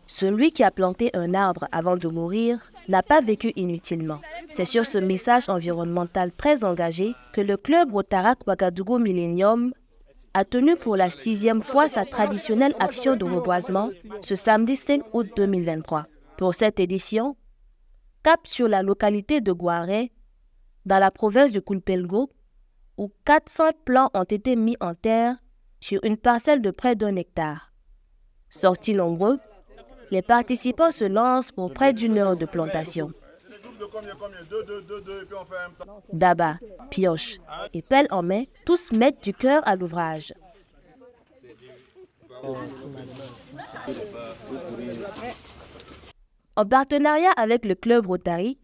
Celui qui a planté un arbre avant de mourir n'a pas vécu inutilement. C'est sur ce message environnemental très engagé que le club Rotaract Ouagadougou Millennium a tenu pour la 6e fois sa traditionnelle action de reboisement ce samedi 5 août 2023. Pour cette édition, cap sur la localité de Gouaré, dans la province du Koulpelgo, où 400 plants ont été mis en terre sur une parcelle de près d'1 hectare. Sortis nombreux, les participants se lancent pour près d'1 heure de plantation. Daba, pioche et pelle en main, tous mettent du cœur à l'ouvrage. En partenariat avec le club Rotary,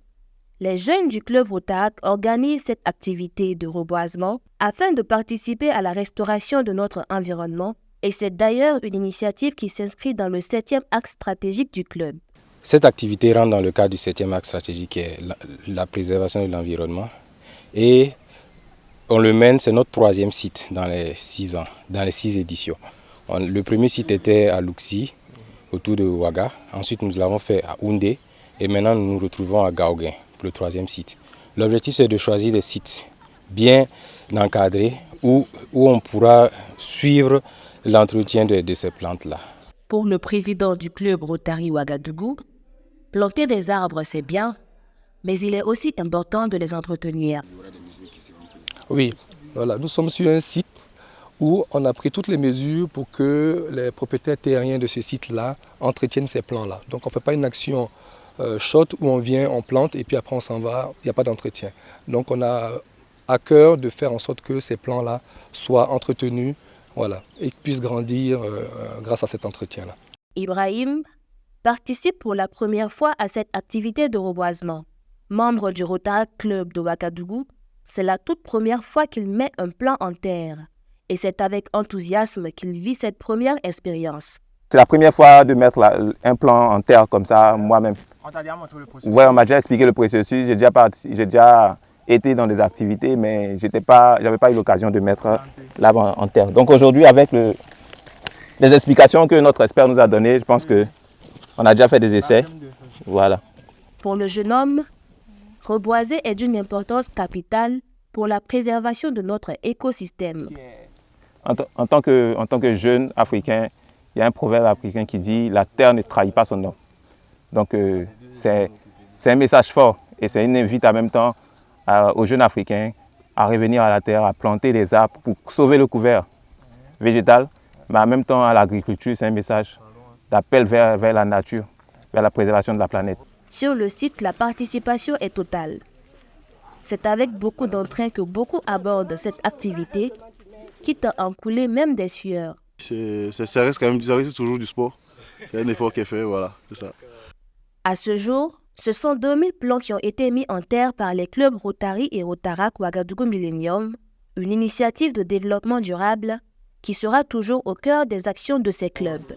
les jeunes du club Rotaract organisent cette activité de reboisement afin de participer à la restauration de notre environnement, et c'est d'ailleurs une initiative qui s'inscrit dans le 7e axe stratégique du club. Cette activité rentre dans le cadre du 7e axe stratégique qui est la préservation de l'environnement, et on le mène, c'est notre 3e site dans les 6 ans, dans les 6 éditions. Le premier site était à Luxi, autour de Ouaga. Ensuite, nous l'avons fait à Oundé. Et maintenant, nous nous retrouvons à Gaoguin, pour le 3e site. L'objectif, c'est de choisir des sites bien encadrés où on pourra suivre l'entretien de ces plantes-là. Pour le président du club Rotary Ouagadougou, planter des arbres, c'est bien, mais il est aussi important de les entretenir. Oui, voilà, nous sommes sur un site où on a pris toutes les mesures pour que les propriétaires terriens de ce site-là entretiennent ces plants-là. Donc on ne fait pas une action short où on vient, on plante et puis après on s'en va, il n'y a pas d'entretien. Donc on a à cœur de faire en sorte que ces plants-là soient entretenus, voilà, et puissent grandir grâce à cet entretien-là. Ibrahim participe pour la première fois à cette activité de reboisement. Membre du Rotaract Club de Ouagadougou, c'est la toute première fois qu'il met un plant en terre. Et c'est avec enthousiasme qu'il vit cette première expérience. C'est la première fois de mettre un plant en terre comme ça, moi-même. On t'a déjà montré le processus? Oui, on m'a déjà expliqué le processus. J'ai déjà été dans des activités, mais je n'avais pas eu l'occasion de mettre l'arbre en terre. Donc aujourd'hui, avec les explications que notre expert nous a données, je pense qu'on a déjà fait des essais. Voilà. Pour le jeune homme, reboiser est d'une importance capitale pour la préservation de notre écosystème. En tant que jeune africain, il y a un proverbe africain qui dit « La terre ne trahit pas son homme ». Donc c'est un message fort et c'est une invite en même temps aux jeunes Africains à revenir à la terre, à planter des arbres pour sauver le couvert végétal, mais en même temps à l'agriculture, c'est un message d'appel vers la nature, vers la préservation de la planète. Sur le site, la participation est totale. C'est avec beaucoup d'entrain que beaucoup abordent cette activité, quitte à en couler même des sueurs. Ça reste toujours du sport. C'est un effort qui est fait, voilà, c'est ça. À ce jour, ce sont 2000 plants qui ont été mis en terre par les clubs Rotary et Rotaract Ouagadougou Millennium, une initiative de développement durable qui sera toujours au cœur des actions de ces clubs.